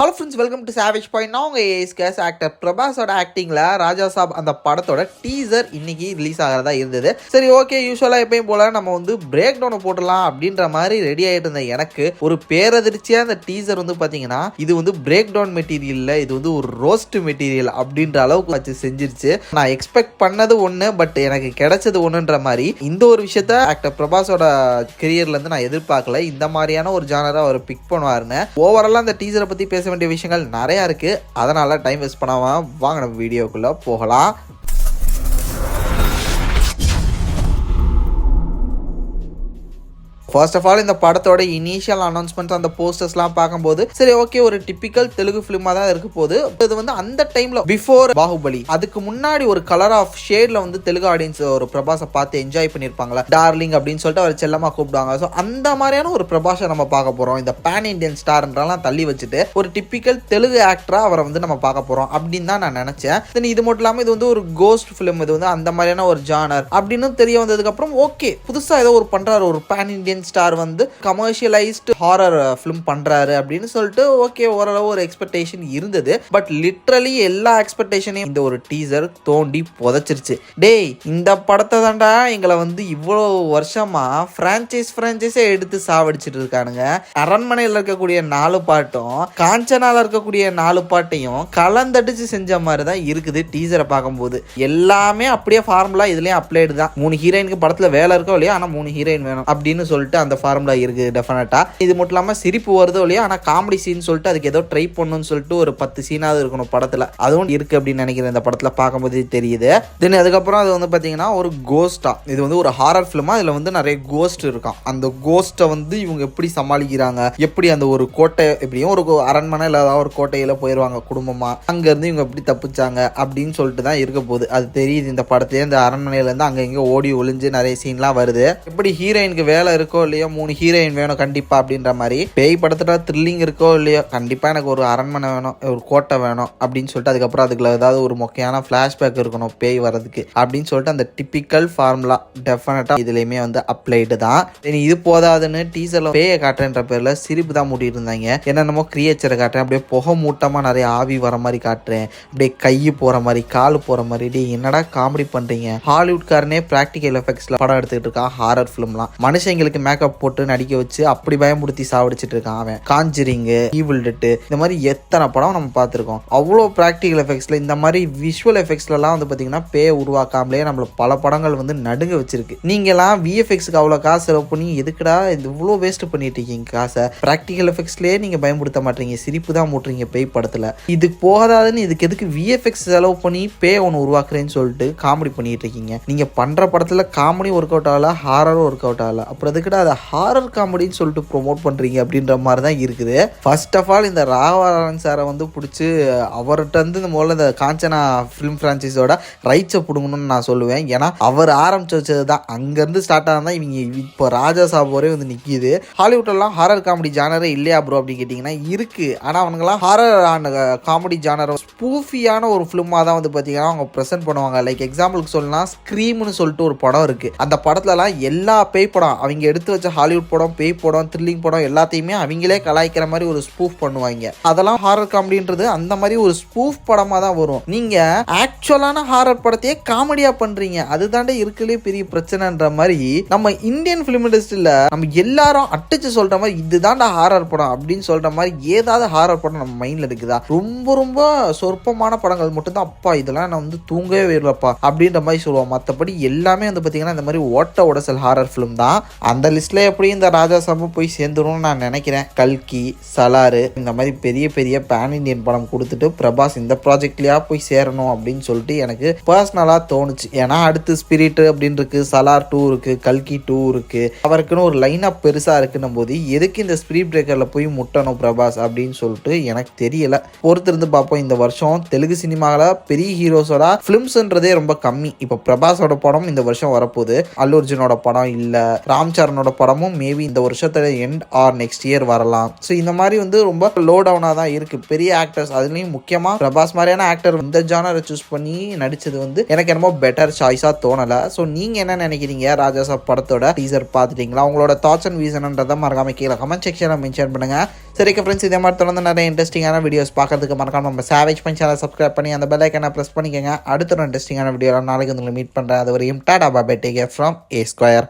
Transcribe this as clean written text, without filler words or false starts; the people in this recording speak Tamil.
Hello friends, welcome to savage point. நான் உங்கள் ஏஎஸ்கேஸ் ஆக்டர் பிரபாஸோட ஆக்டிங்கில் ராஜா சாப் அந்த படத்தோட டீசர் இன்னைக்கு ரிலீஸ் ஆகிறதா இருந்தது. சரி, ஓகே, யூஸ்வலாக எப்பயும் போல நம்ம வந்து பிரேக் டவுனை போட்டுடலாம் அப்படின்ற மாதிரி ரெடி ஆகிட்டு இருந்த எனக்கு ஒரு பேரதிர்ச்சியாக அந்த டீசர் வந்து பார்த்தீங்கன்னா இது வந்து பிரேக் டவுன் மெட்டீரியல், இது வந்து ஒரு ரோஸ்ட் மெட்டீரியல் அப்படின்ற அளவுக்கு வச்சு செஞ்சிருச்சு. நான் எக்ஸ்பெக்ட் பண்ணது ஒன்று, பட் எனக்கு கிடைச்சது ஒன்றுன்ற மாதிரி இந்த ஒரு விஷயத்த ஆக்டர் பிரபாஸோட கெரியர்லேருந்து நான் எதிர்பார்க்கல. இந்த மாதிரியான ஒரு ஜானரை அவர் பிக் பண்ணுவாருன்னு. ஓவராலாக அந்த டீசரை பற்றி பேச வேண்டிய விஷயங்கள் நிறையா இருக்குது. அதனால் டைம் வேஸ்ட் பண்ணாமல் வாங்க நம்ம வீடியோக்குள்ளே போகலாம். ஃபர்ஸ்ட் ஆஃப் ஆல் இந்த படத்தோட இனிஷியல் அனௌன்ஸ்மெண்ட் அந்த போஸ்டர்ஸ்லாம் பார்க்கும்போது சரி, ஓகே, ஒரு டிப்பிக்கல் தெலுங்கு ஃபிலிமாக தான் இருக்க போது. இது வந்து அந்த டைமில் பிஃபோர் பாகுபலி, அதுக்கு முன்னாடி ஒரு கலர் ஆஃப் ஷேடில் வந்து தெலுங்கு ஆடியன்ஸ் ஒரு பிரபாஸை பார்த்து என்ஜாய் பண்ணியிருப்பாங்களா, டார்லிங் அப்படின்னு சொல்லிட்டு அவர் செல்லமாக கூப்பிடுவாங்க. ஸோ அந்த மாதிரியான ஒரு பிரபாஸை நம்ம பார்க்க போகிறோம். இந்த பேன் இண்டியன் ஸ்டார்ன்றலாம் தள்ளி வச்சுட்டு ஒரு டிப்பிக்கல் தெலுங்கு ஆக்டராக அவரை வந்து நம்ம பார்க்க போகிறோம் அப்படின்னு தான் நான் நினச்சேன். தென் இது மட்டும் இல்லாமல் இது வந்து ஒரு கோஸ்ட் ஃபிலிம், இது வந்து அந்த மாதிரியான ஒரு ஜானர் அப்படின்னு தெரிய வந்ததுக்கப்புறம் ஓகே, புதுசாக ஏதோ ஒரு பண்ணுறாரு, ஒரு பேன் இண்டியன் ஸ்டார் வந்து கமர்ஷியலைஸ்டு ஹாரர் ஃபிலிம் பண்றாரு அப்படின்னு சொல்லிட்டு ஓகே, ஓரளவு ஒரு எக்ஸ்பெக்டேஷன் இருந்தது. பட் லிட்ரலி எல்லா எக்ஸ்பெக்டேஷனையும் இந்த ஒரு டீசர் தோண்டி புதைச்சிருச்சு. டேய், இந்த படத்தை தாண்டா எங்களை வந்து இவ்வளோ வருஷமா பிரான்ச்சைஸே எடுத்து சாவடிச்சிட்டு இருக்கானுங்க. அரண்மனையில் இருக்கக்கூடிய 4 பாட்டும் காஞ்சனால இருக்கக்கூடிய 4 பாட்டையும் கலந்தடிச்சு செஞ்ச மாதிரி தான் இருக்குது டீசரை பார்க்கும்போது. எல்லாமே அப்படியே ஃபார்முலா இதுலயும் அப்ளைடு தான். 3 ஹீரோயினுக்கு படத்துல வேலை இருக்கோ இல்லையா, ஆனா 3 ஹீரோயின் வேணும் அப்படின்னு சொல்லிட்டு அந்த ஃபார்முலா இருக்கு டெஃபினட்டா. இது மட்டும் இல்லாம சிரிப்பு வருதோ இல்லையா, ஆனா காமெடி சீன் சொல்லிட்டு அதுக்கு ஏதோ ட்ரை பண்ணணும்னு சொல்லிட்டு ஒரு 10 சீனாவது இருக்கணும் படத்துல. அதுவும் இருக்கு அப்படின்னு நினைக்கிறேன் இந்த படத்துல பார்க்கும்போது தெரியுது. தென் அதுக்கப்புறம் அது வந்து பாத்தீங்கன்னா ஒரு கோஸ்டா, இது வந்து ஒரு ஹாரர் ஃபிலிமா, இதுல வந்து நிறைய கோஸ்ட் இருக்கான். அந்த கோஸ்ட்டை வந்து இவங்க எப்படி சமாளிக்கிறாங்க, எப்படி அந்த ஒரு கோட்டை, எப்படியும் ஒரு அரண்மனை இல்ல ஒரு கோட்டையில போயிருவாங்க குடும்பமா, அங்க இருந்து இவங்க எப்படி தப்பிச்சாங்க அப்படின்னு சொல்லிட்டு தான் இருக்க போகுது. அது தெரியுது இந்த படத்துல. இந்த அரண்மனையில இருந்து அங்க இங்க ஓடி ஒளிஞ்சு நிறைய சீன்லாம் வருது. எப்படி ஹீரோயினுக்கு வேலை இருக்கோ இல்லையோ, 3 ஹீரோயின் வேணும் கண்டிப்பா அப்படின்ற மாதிரி. பேய் படத்துல த்ரில்லிங் இருக்கோ இல்லையோ, கண்டிப்பா எனக்கு ஒரு அரண்மனை வேணும், ஒரு கோட்டை வேணும் அப்படின்னு சொல்லிட்டு அதுக்கப்புறம் அதுக்குள்ள ஏதாவது ஒரு முக்கியமான பிளாஷ்பேக் இருக்கணும் பேய் வர்றதுக்கு அப்படின்னு சொல்லிட்டு அந்த டிப்பிக்கல் ஃபார்முலா டெஃபினட்டா இதுலயுமே வந்து அப்ளைடு தான். இது போதாதுன்னு டீசர்ல பேயை காட்டுறன்ற பேர்ல சிரிப்பு தான் மூட்டிட்டு இருந்தாங்க. என்னென்னமோ கிரியேச்சரை காட்டுறேன், அப்படியே புகை மூட்டமா நிறைய ஆவி வர மாதிரி காட்டுறேன், அப்படியே கை போற மாதிரி கால் போற மாதிரி. என்னடா காமெடி பண்றீங்க? ஹாலிவுட்காரனே பிராக்டிகல் எஃபெக்ட்ஸ்ல படம் எடுத்துக்கிட்டு இருக்கான். ஹாரர் ஃபிலிம்லாம் மனுஷங்களுக்கு மேக்கப் போட்டு நடிக்க வச்சு அப்படி பயமுறுத்தி சாவடிச்சிட்டு இருக்கான் அவன். காஞ்சரிங், ஈவில் டெட், இந்த மாதிரி எத்தனை படம் நம்ம பார்த்துருக்கோம். அவ்வளோ ப்ராக்டிகல் எஃபெக்ட்ஸ்ல, இந்த மாதிரி விஷுவல் எஃபெக்ட்ஸ்லாம் வந்து பார்த்தீங்கன்னா பேயை உருவாக்காமலே நம்மள பல படங்கள் வந்து நடுங்க வச்சிருக்கு. நீங்களாம் விஎஃப்எக்ஸ்க்கு அவ்வளோ காசு செலவு பண்ணி எதுக்குடா இவ்வளோ வேஸ்ட் பண்ணிட்டு இருக்கீங்க காசை? ப்ராக்டிகல் எஃபெக்ட்ஸ்லேயே நீங்க பயன்படுத்த மாட்டீங்க, சிரிப்பு தான் மூட்டுறீங்க பேய் படத்துல. இதுக்கு போகாதாதுன்னு இதுக்கு எதுக்கு விஎஃப்எக்ஸ் செலவு பண்ணி பேய் ஒன்று உருவாக்குறேன்னு சொல்லிட்டு காமெடி பண்ணிட்டு இருக்கீங்க. நீங்க பண்ற படத்துல காமெடி ஒர்க் அவுட் ஆகல, ஹாரரும் ஒர்க் அவுட் ஆகல, அப்புறம் எதுக்குடா அதை ஹாரர் காமெடின்னு சொல்லிட்டு ப்ரொமோட் பண்றீங்க அப்படின்ற மாதிரி தான் இருக்குது. ஃபர்ஸ்ட் ஆஃப் ஆல் இந்த ராகவன் சாரை வந்து பிடிச்சி அவர்கிட்ட இருந்து இந்த முதல்ல இந்த காஞ்சனா ஃபிலிம் பிரான்ச்சைஸோட ரைட்ஸை பிடுங்கணும்னு நான் சொல்லுவேன். ஏன்னா அவர் ஆரம்பிச்சு வச்சது தான், அங்கேருந்து ஸ்டார்ட் ஆனதான் இவங்க இப்போ ராஜா சாப் வரை வந்து நிற்கிது. ஹாலிவுட்லாம் ஹாரர் காமெடி ஜானரே இல்லையா ப்ரோ அப்படின்னு கேட்டிங்கன்னா இருக்கு. ஆனால் அவனுங்களாம் ஹாரர் காமெடி ஜானர் ஸ்பூஃபியான ஒரு ஃபிலிமாக தான் வந்து பார்த்தீங்கன்னா அவங்க ப்ரெசென்ட் பண்ணுவாங்க. லைக் எக்ஸாம்பிளுக்கு சொல்லலாம், ஸ்க்ரீம்னு சொல்லிட்டு ஒரு படம் இருக்குது. அந்த படத்துலலாம் எல்லா பேய் படம் அவங்க எடுத்து வச்ச ஹாலிவுட் படம், பேய் படம், த்ரில்லிங் படம் எல்லாத்தையுமே அவங்களே கலாய்க்கிற மாதிரி ஒரு ஸ்பூஃப் பண்ணுவாங்க. அதெல்லாம் ஹாரர் காமெடின்றது அந்த மாதிரி ஒரு ஸ்பூஃப் படமா தான் வரும். நீங்க ஆக்சுவலான ஹாரர் படத்தையே காமெடியா பண்றீங்க, அதுதாண்டே இருக்கலே பெரிய பிரச்சனைன்ற மாதிரி நம்ம இந்தியன் பிலிம் இண்டஸ்ட்ரியில நம்ம எல்லாரும் அடிச்சு சொல்ற மாதிரி இதுதான்டா ஹாரர் படம் அப்படின்னு சொல்ற மாதிரி ஏதாவது ஹாரர் படம் நம்ம மைண்ட்ல இருக்குதா? ரொம்ப ரொம்ப சொற்பமான படங்கள் மட்டும் தான் அப்பா இதெல்லாம் நான் வந்து தூங்கவே வரலப்பா அப்படின்ற மாதிரி சொல்லுவோம். மற்றபடி எல்லாமே வந்து பாத்தீங்கன்னா இந்த மாதிரி ஓட்ட உடசல் ஹாரர் பிலிம் தான். அந்த லிஸ்ட்ல எப்படி இந்த ராஜா சாபு போய் சேர்ந்துரும்னு நான் நினைக்கிறேன். கல்கி, சலாரு, இந்த மாதிரி பெரிய பெரிய பேன் இண்டியன் படம் கொடுத்துட்டு பிரபாஸ் இந்த ப்ராஜெக்ட்லயா போய் சேரணும் அப்படின்னு சொல்லிட்டு எனக்கு பர்சனலா தோணுச்சு. ஏன்னா அடுத்து ஸ்பிரிட் அப்படின்னு இருக்கு, சலார் 2 இருக்கு, கல்கி 2 இருக்கு, அவருக்குன்னு ஒரு லைன் அப் பெருசா இருக்குன்னும் போது எதுக்கு இந்த ஸ்பிரிட் பிரேக்கர்ல போய் முட்டணும் பிரபாஸ் அப்படின்னு சொல்லிட்டு எனக்கு தெரியல. பொறுத்திருந்து பார்ப்போம். இந்த வருஷம் தெலுங்கு சினிமாவில் பெரிய ஹீரோஸோட பிலிம்ஸ்ன்றதே ரொம்ப கம்மி. இப்போ பிரபாஸோட படம் இந்த வருஷம் வரப்போகுது, அல்லு அர்ஜுனோட படம் இல்ல, ராம் சரணோட விஜயகாந்தனோட படமும் மேபி இந்த வருஷத்துல எண்ட் ஆர் நெக்ஸ்ட் இயர் வரலாம். ஸோ இந்த மாதிரி வந்து ரொம்ப லோ டவுனாக தான் இருக்கு. பெரிய ஆக்டர்ஸ் அதுலேயும் முக்கியமாக பிரபாஸ் மாதிரியான ஆக்டர் இந்த ஜானரை சூஸ் பண்ணி நடிச்சது வந்து எனக்கு என்னமோ பெட்டர் சாய்ஸாக தோணலை. ஸோ நீங்கள் என்ன நினைக்கிறீங்க? ராஜாசாப் படத்தோட டீசர் பார்த்துட்டீங்களா? உங்களோட தாட்ஸ் அண்ட் வியூஸ்ன்றதை மறக்காம கீழே கமெண்ட் செக்ஷனில் மென்ஷன் பண்ணுங்க. சரிக்கா ஃப்ரெண்ட்ஸ், இதே மாதிரி தொடர்ந்து நிறைய இன்ட்ரெஸ்டிங்கான வீடியோஸ் பார்க்கறதுக்கு மறக்காம நம்ம சேவேஜ் பண்ணி சேனல் சப்ஸ்கிரைப் பண்ணி அந்த பெல் ஐக்கனை ப்ரெஸ் பண்ணிக்கோங்க. அடுத்த ஒரு இன்ட்ரெஸ்டிங்கான வீடியோவில் நாளைக்கு உங்களை மீட் பண்ணுறேன். அது வரையும் tata bye, take care from A Square.